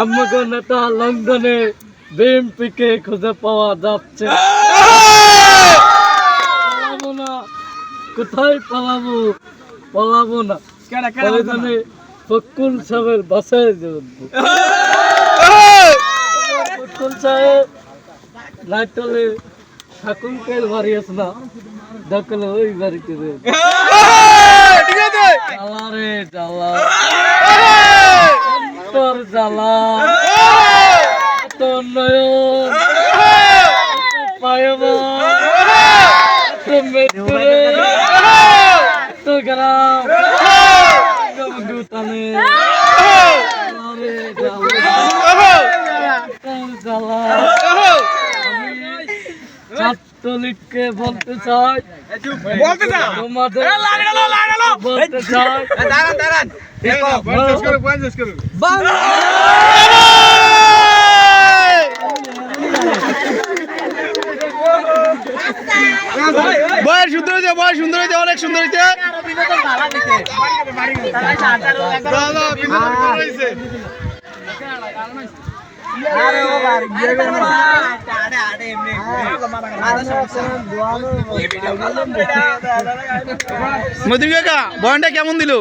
আমাকে নেতা লন্ডনে বিএনপিকে খুঁজে পাওয়া যাচ্ছে পালাবো না কোথায় পালাবো না প্রয়োজনে ফকুল সাহেবের বাসায় যাবো ফকুল সাহেব নাইটলে ঠাকুরকের বাড়ি আছে না দখলে ওই বাড়িতে জ্বালা রে জ্বালা অন্তর জ্বালা এত নয়ন পায়বা এত মেট্রে এত গ্রাম দুটানে জ্বালা ছাত্রলীগকে বলতে চাই তোমাদের বলতে চাই বয় সুন্দর হয়েছে অনেক সুন্দর হয়েছে মধুর কাকা বয়ানটা কেমন দিল?